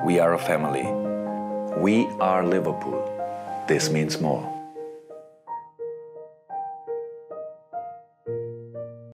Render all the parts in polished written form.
We are a family. We are Liverpool. This means more.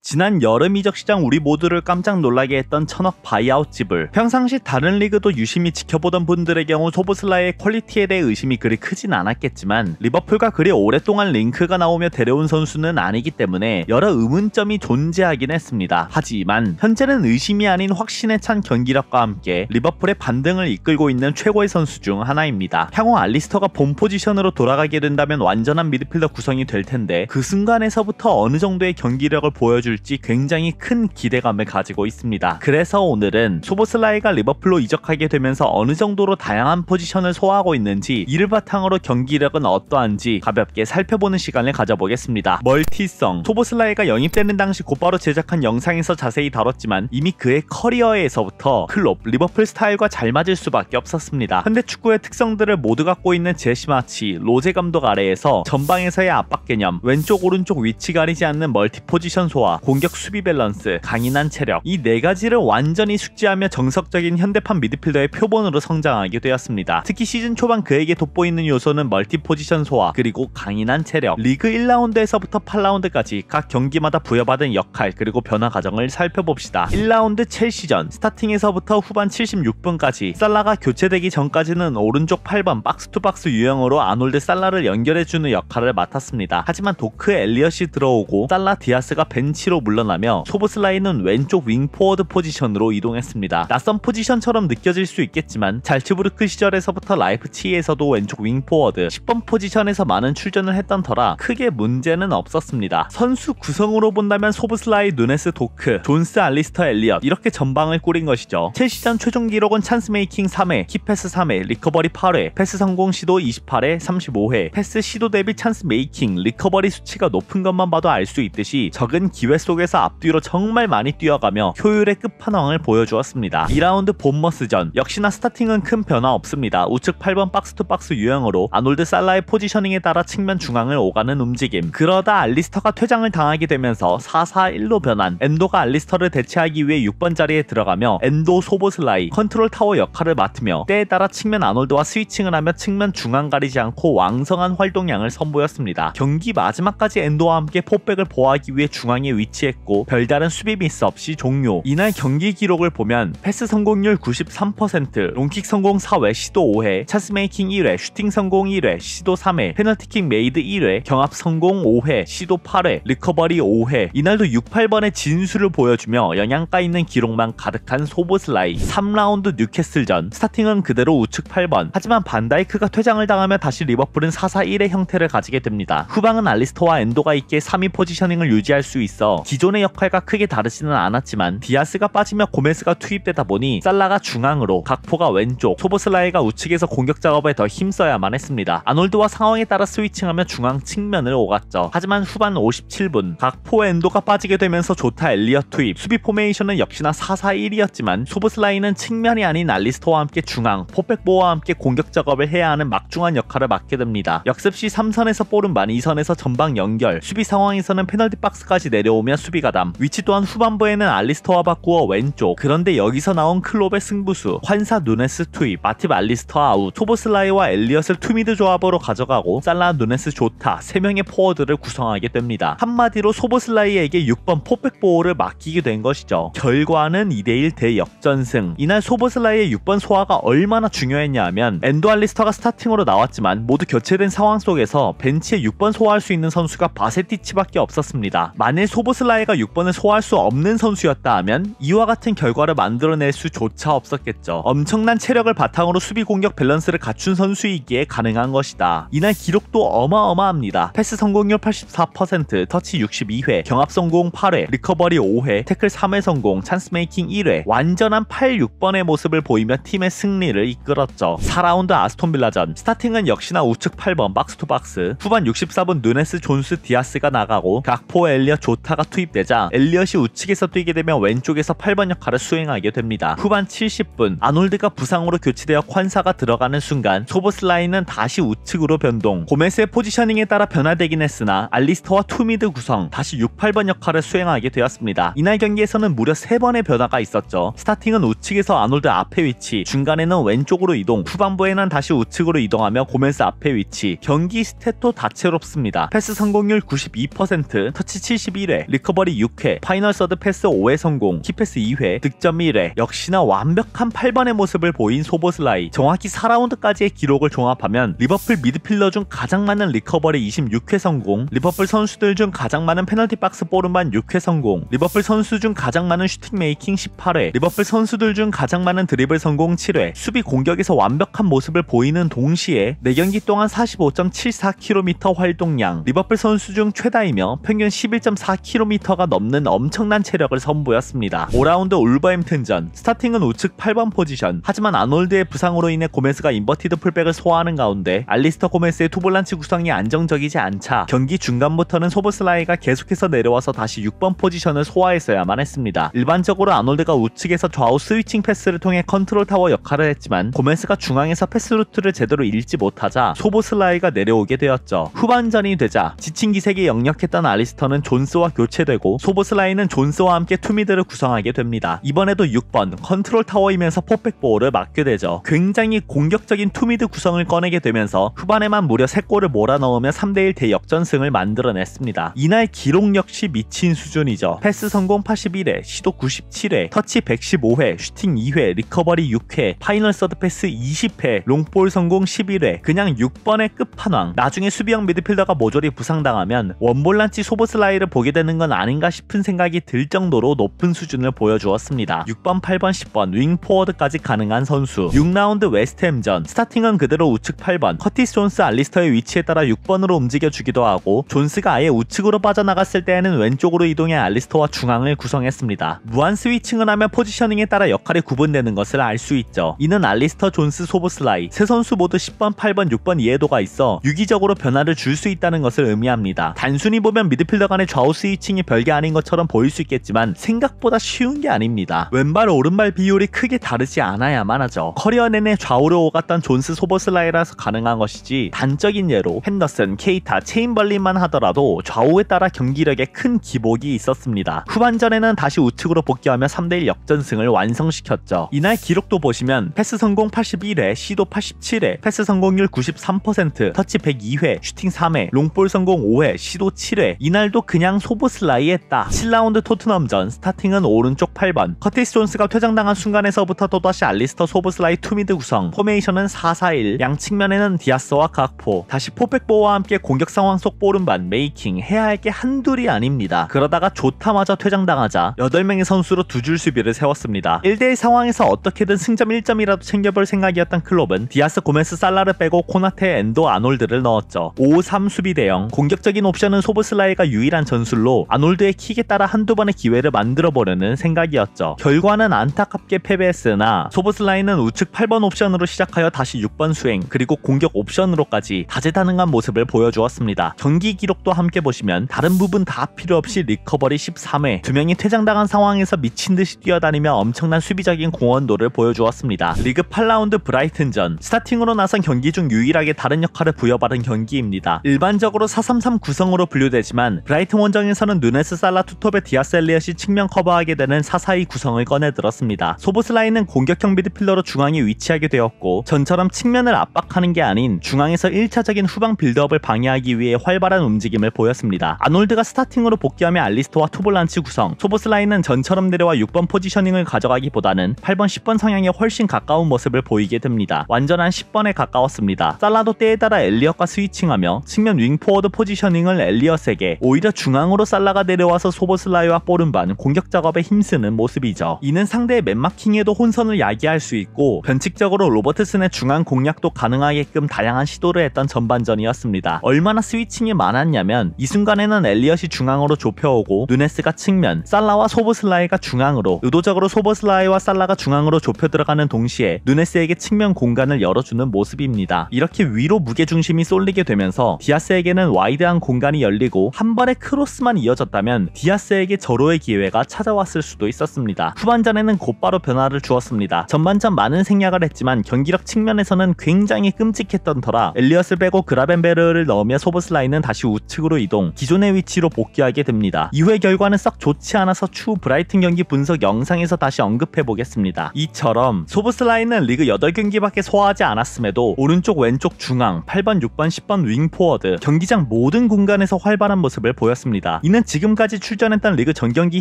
지난 여름 이적 시장 우리 모두를 깜짝 놀라게 했던 천억 바이아웃 지불. 평상시 다른 리그도 유심히 지켜보던 분들의 경우 소보슬라이의 퀄리티에 대해 의심이 그리 크진 않았겠지만 리버풀과 그리 오랫동안 링크가 나오며 데려온 선수는 아니기 때문에 여러 의문점이 존재하긴 했습니다. 하지만 현재는 의심이 아닌 확신에 찬 경기력과 함께 리버풀의 반등을 이끌고 있는 최고의 선수 중 하나입니다. 향후 알리스터가 본 포지션으로 돌아가게 된다면 완전한 미드필더 구성이 될 텐데 그 순간에서부터 어느 정도의 경기력을 보여줄지 굉장히 큰 기대감을 가지고 있습니다. 그래서 오늘은 소보슬라이가 리버풀로 이적하게 되면서 어느 정도로 다양한 포지션을 소화하고 있는지 이를 바탕으로 경기력은 어떠한지 가볍게 살펴보는 시간을 가져보겠습니다. 멀티성. 소보슬라이가 영입되는 당시 곧바로 제작한 영상에서 자세히 다뤘지만 이미 그의 커리어에서부터 클롭, 리버풀 스타일과 잘 맞을 수밖에 없었습니다. 현대 축구의 특성들을 모두 갖고 있는 제시 마치, 로제 감독 아래에서 전방에서의 압박 개념, 왼쪽 오른쪽 위치 가리지 않는 멀티 포지션 소화, 공격 수비 밸런스, 강인한 체력, 이 네 가지를 완전히 숙지하며 정석적인 현대판 미드필더의 표본으로 성장하게 되었습니다. 특히 시즌 초반 그에게 돋보이는 요소는 멀티 포지션 소화, 그리고 강인한 체력. 리그 1라운드에서부터 8라운드까지 각 경기마다 부여받은 역할 그리고 변화 과정을 살펴봅시다. 1라운드 첼시전, 스타팅에서부터 후반 76분까지 살라가 교체되기 전까지는 오른쪽 8번 박스투박스 유형으로 아놀드 살라를 연결해주는 역할을 맡았습니다. 하지만 도크 엘리엇이 들어오고 살라 디아스가 벤치로 물러나며 소보슬라이는 왼쪽 윙 포워드 포지션으로 이동했습니다. 낯선 포지션처럼 느껴질 수 있겠지만 잘츠부르크 시절에서부터 라이프치히에서도 왼쪽 윙 포워드 10번 포지션에서 많은 출전을 했던 터라 크게 문제는 없었습니다. 선수 구성으로 본다면 소보슬라이, 누네스, 도크, 존스, 알리스터, 엘리엇 이렇게 전방을 꾸린 것이죠. 첼시전 최종 기록은 찬스 메이킹 3회, 키패스 3회, 리커버리 8회, 패스 성공 시도 28회, 35회, 패스 시도 대비 찬스 메이킹, 리커버리 수치가 높은 것만 봐도 알 수 있듯이 적은 기회 속에서 앞뒤로 정말 많이 뛰어가며 효율의 끝판왕을 보여주었습니다. 2라운드 본머스전, 역시나 스타팅은 큰 변화 없습니다. 우측 8번 박스투박스 유형으로 아놀드 살라의 포지셔닝에 따라 측면 중앙을 오가는 움직임. 그러다 알리스터가 퇴장을 당하게 되면서 4-4-1로 변한 엔도가 알리스터를 대체하기 위해 6번 자리에 들어가며 엔도, 소보슬라이, 컨트롤 타워 역할을 맡으며 때에 따라 측면 아놀드와 스위칭을 하며 측면 중앙 가리지 않고 왕성한 활동량을 선보였습니다. 경기 마지막까지 엔도와 함께 포백을 보호하기 위해 중앙에 위치했고 별다른 수비 미스 없이 종료. 이날 경기 기록을 보면 패스 성공률 93%, 롱킥 성공 4회, 시도 5회, 찬스 메이킹 1회, 슈팅 성공 1회, 시도 3회, 페널티킥 메이드 1회, 경합 성공 5회, 시도 8회, 리커버리 5회. 이날도 6-8번의 진수를 보여주며 영양가 있는 기록만 가득한 소보슬라이. 3라운드 뉴캐슬전, 스타팅은 그대로 우측 8번. 하지만 반다이크가 퇴장을 당하며 다시 리버풀은 4-4-1의 형태를 가지게 됩니다. 후방은 알리스터와 엔도가 있기에 3위 포지셔닝을 유지할 수 있어 기존의 역할과 크게 다르지는 않았지만 디아스가 빠지며 고메스가 투입되다 보니 살라가 중앙으로, 각포가 왼쪽, 소보슬라이가 우측에서 공격 작업에 더 힘써야만 했습니다. 아놀드와 상황에 따라 스위칭하며 중앙 측면을 오갔죠. 하지만 후반 57분 각포 엔도가 빠지게 되면서 조타 엘리엇 투입. 수비 포메이션은 역시나 4-4-1이었지만 소보슬라이는 측면이 아닌 알리스터와 함께 중앙, 포백보와 함께 공격 작업을 해야 하는 막중한 역할을 맡게 됩니다. 역습 시 3선에서 볼은반, 2선에서 전방 연결, 수비 상황에서는 페널티 박스까지 내려오며 수비 가담. 위치 또한 후반부에는 알리스터와 바꾸어 왼쪽. 그런데 여기서 나온 클롭의 승부수, 환사 누네스 투입, 마팁 알리스터 아웃, 소보슬라이와 엘리엇을 투미드 조합으로 가져가고 살라, 누네스, 조타 3명의 포워드를 구성하게 됩니다. 한마디로 소보슬라이에게 6번 포백 보호를 맡기게 된 것이죠. 결과는 2대1 대역전승. 이날 소보슬라이의 6번 소화가 얼마나 중요했냐 하면 엔도, 알리스터가 스타팅으로 나왔지만 모두 교체된 상황 속에서 벤치에 6번 소화할 수 있는 선수가 바세티치밖에 없었습니다. 만일 소보슬라이가 6번을 소화할 수 없는 선수였다 하면 이와 같은 결과를 만들어낼 수조차 없었겠죠. 엄청난 체력을 바탕으로 수비 공격 밸런스를 갖춘 선수이기에 가능한 것이다. 이날 기록도 어마어마합니다. 패스 성공률 84%, 터치 62회, 경합 성공 8회, 리커버리 5회, 태클 3회 성공, 찬스 메이킹 1회, 완전한 8-6번의 모습을 보이며 팀의 승리를 이끌었죠. 4라운드 아스톤빌라전, 스타팅은 역시나 우측 8번 박스투박스, 후반 64분 누네스, 존스, 디아스가 나가고 각포, 엘리엇, 조타가 투입되자 엘리엇이 우측에서 뛰게 되면 왼쪽에서 8번 역할을 수행하게 됩니다. 후반 70분 아놀드가 부상으로 교체되어 콴사가 들어가는 순간 소보슬라이는 다시 우측으로 변동. 고메스의 포지셔닝에 따라 변화되긴 했으나 알리스터와 투미드 구성 다시 6, 8번 역할을 수행하게 되었습니다. 이날 경기에서는 무려 3번의 변화가 있었죠. 스타팅은 우측에서 아놀드 앞에 위치, 중간에는 왼쪽으로 이동, 후반부에는 다시 우측으로 이동하며 고메스 앞에 위치. 경기 스탯도 다채롭습니다. 패스 성공률 92%, 터치 71회, 리커버리 6회, 파이널 서드 패스 5회 성공, 키패스 2회, 득점 1회. 역시나 완벽한 8번의 모습을 보인 소보슬라이. 정확히 4라운드까지의 기록을 종합하면 리버풀 미드필더 중 가장 많은 리커버리 26회 성공, 리버풀 선수들 중 가장 많은 페널티 박스 볼음반 6회 성공, 리버풀 선수 중 가장 많은 슈팅 메이킹 18회, 리버풀 선수들 중 가장 많은 드리블 성공 7회, 수비 공격에서 완벽한 모습을 보이는 동시에 4경기 동안 45.74km 활동량, 리버풀 선수 중 최다이며 평균 11.4km가 넘는 엄청난 체력을 선보였습니다. 5라운드 울버햄튼전, 스타팅은 우측 8번 포지션. 하지만 아놀드의 부상으로 인해 고메스가 인버티드 풀백을 소화하는 가운데 알리스터 고메스의 투볼란치 구성이 안정적이지 않자 경기 중간부터는 소보슬라이가 계속해서 내려와서 다시 6번 포지션을 소화했어야만 했습니다. 일반적으로 아놀드가 우측에서 좌우 스위칭 패스를 통해 컨트롤 타워 역할을 했지만 고메스가 중앙에서 패스 루트를 제대로 읽지 못하자 소보슬라이가 내려오게 되었죠. 후반전이 되자 지친 기색에 역력했던 알리스터는 존스와 교체되고 소보슬라이는 존스와 함께 투미드를 구성하게 됩니다. 이번에도 6번 컨트롤 타워이면서 포백볼을 맞게 되죠. 굉장히 공격적인 투미드 구성을 꺼내게 되면서 후반에만 무려 3골을 몰아넣으며 3대1 대역전승을 만들어냈습니다. 이날 기록 역시 미친 수준이죠. 패스 성공 81회, 시도 97회, 터치 115회, 슈팅 2회, 리커버리 6회, 파이널 서드 패스 20회, 롱볼 성공 11회. 그냥 6번의 끝판왕. 나중에 수비형 미드필더가 모조리 부상당하면 원볼란치 소보슬라이를 보게 되는 건 아닌가 싶은 생각이 들 정도로 높은 수준을 보여주었습니다. 6번, 8번, 10번 윙 포워드까지 가능한 선수. 6라운드 웨스트햄전, 스타팅은 그대로 우측 8번, 커티스 존스 알리스터의 위치에 따라 6번으로 움직여주기도 하고 존스가 아예 우측으로 빠져나갔을 때에는 왼쪽으로 이동해 알리스터와 중앙을 구성했습니다. 무한 스위칭을 하며 포지셔닝에 따라 역할이 구분되는 것을 알 수 있죠. 이는 알리스터, 존스, 소보슬라이 세 선수 모두 10번, 8번, 6번 이해도가 있어 유기적으로 변화를 줄 수 있다는 것을 의미합니다. 단순히 보면 미드필더 간의 좌우 스위칭이 별게 아닌 것처럼 보일 수 있겠지만 생각보다 쉬운 게 아닙니다. 왼발 오른발 비율이 크게 다르지 않아야만 하죠. 커리어 내내 좌우로 오갔던 존스, 소보슬라이라서 가능한 것이지 단적인 예로 핸더슨, 케이타, 체인벌린만 하더라도 좌우에 따라 경기력에 큰 기복이 있었습니다. 후반전에는 다시 우측으로 복귀하며 3대1 역전승을 완성시켰죠. 이날 기록도 보시면 패스 성공 81회, 시도 87회, 패스 성공률 93%, 터치 102회, 슈팅 3회, 롱볼 성공 5회, 시도 7회. 이날도 그냥 소보슬라이 했다. 7라운드 토트넘전, 스타팅은 오른쪽 8번, 커티스 존스가 퇴장당한 순간에서부터 또다시 알리스터, 소보슬라이 투미드 구성. 포메이션은 4-4-1, 양측면에는 디아스와 각포. 다시 포백보와 함께 공격 상황 속 보름반, 메이킹. 해야 할 게 한둘이 아닙니다. 그러다가 조타마저 퇴장당하자 8명의 선수로 두 줄 수비를 세웠습니다. 1대1 상황에서 어떻게든 승점 1점이라도 챙겨볼 생각이었던 클롭은 디아스, 고메스, 살라를 빼고 코나테, 엔도, 아놀드를 넣었죠. 5-3 수비 대형. 공격적인 옵션은 소보슬라이가 유일한 전술로 아놀드의 킥에 따라 한두 번의 기회를 만들어보려는 생각이었죠. 결과는 안타깝게 패배했으나 소보슬라이는 우측 8번 옵션으로 시작하여 다시 6번 수행, 그리고 공격 옵션으로까지 다재다능한 모습을 보여주었습니다. 경기 기록도 함께 보시면 다른 부분 다 필요 없이 리커버리 13회, 2명이 퇴장당한 상황에서 미친듯이 뛰어다니며 엄청난 수비적인 공헌도를 보여주었습니다. 리그 8라운드 브라이튼전, 스타팅으로 나선 경기 중 유일하게 다른 역할을 부여받은 경기입니다. 일반적으로 4-3-3 구성으로 분류되지만 브라이튼 원정에서는 누네스, 살라, 투톱의 디아스, 엘리엇이 측면 커버하게 되는 4-4-2 구성을 꺼내들었습니다. 소보슬라이는 공격형 미드필더로 중앙에 위치하게 되었고 전처럼 측면을 압박하는 게 아닌 중앙에서 1차적인 후방 빌드업을 방해하기 위해 활발한 움직임을 보였습니다. 아놀드가 스타팅으로 복귀하며 알리스터와 투볼란치 구성, 소보슬라이는 전처럼 내려와 6번 포지셔닝을 가져가기보다는 8번, 10번 성향에 훨씬 가까운 모습을 보이게 됩니다. 완전한 10번에 가까웠습니다. 살라도 때에 따라 엘리엇과 스위칭하며 측면 윙포워드 포지셔닝을 엘리엇에게, 오히려 중앙으로 살라가 내려와서 소보슬라이와 보름반 공격 작업에 힘쓰는 모습이죠. 이는 상대의 맨마킹에도 혼선을 야기할 수 있고 변칙적으로 로버트슨의 중앙 공략도 가능하게끔 다양한 시도를 했던 전반전이었습니다. 얼마나 스위칭이 많았냐면 이 순간에는 엘리엇이 중앙으로 좁혀오고 누네스가 측면, 살라와 소보슬라이가 중앙으로, 의도적으로 소보슬라이와 살라가 중앙으로 좁혀 들어가는 동시에 누네스에게 측면 공간을 열어주는 모습입니다. 이렇게 위로 무게중심이 쏠리게 되면서 디아스에게는 와이드한 공간이 열리고 한 번의 크로스만 이어져 이어졌다면 디아스에게 절호의 기회가 찾아왔을 수도 있었습니다. 후반전에는 곧바로 변화를 주었습니다. 전반전 많은 생략을 했지만 경기력 측면에서는 굉장히 끔찍했던 터라 엘리엇을 빼고 그라벤베르를 넣으며 소보슬라이는 다시 우측으로 이동, 기존의 위치로 복귀하게 됩니다. 이후의 결과는 썩 좋지 않아서 추후 브라이튼 경기 분석 영상에서 다시 언급해보겠습니다. 이처럼 소보슬라이는 리그 8경기밖에 소화하지 않았음에도 오른쪽, 왼쪽, 중앙, 8번, 6번, 10번 윙 포워드, 경기장 모든 공간에서 활발한 모습을 보였습니다. 이는 지금까지 출전했던 리그 전경기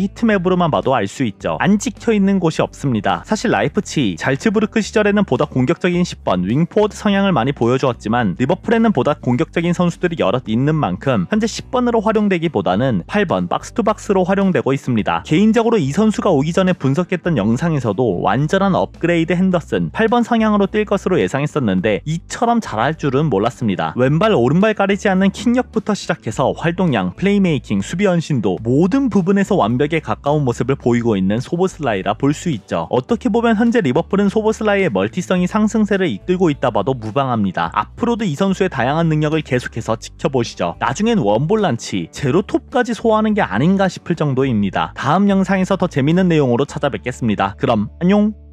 히트맵으로만 봐도 알 수 있죠. 안 찍혀있는 곳이 없습니다. 사실 라이프치히, 잘츠부르크 시절에는 보다 공격적인 10번 윙 포워드 성향을 많이 보여주었지만 리버풀에는 보다 공격적인 선수들이 여럿 있는 만큼 현재 10번으로 활용되기보다는 8번 박스투박스로 활용되고 있습니다. 개인적으로 이 선수가 오기 전에 분석했던 영상에서도 완전한 업그레이드 핸더슨 8번 성향으로 뛸 것으로 예상했었는데 이처럼 잘할 줄은 몰랐습니다. 왼발 오른발 가리지 않는 킥력부터 시작해서 활동량, 플레이메이킹, 수비 연신도 모든 부분에서 완벽에 가까운 모습을 보이고 있는 소보슬라이라 볼 수 있죠. 어떻게 보면 현재 리버풀은 소보슬라이의 멀티성이 상승세를 이끌고 있다 봐도 무방합니다. 앞으로도 이 선수의 다양한 능력을 계속해서 지켜보시죠. 나중엔 원볼란치, 제로톱까지 소화하는 게 아닌가 싶을 정도입니다. 다음 영상에서 더 재밌는 내용으로 찾아뵙겠습니다. 그럼 안녕!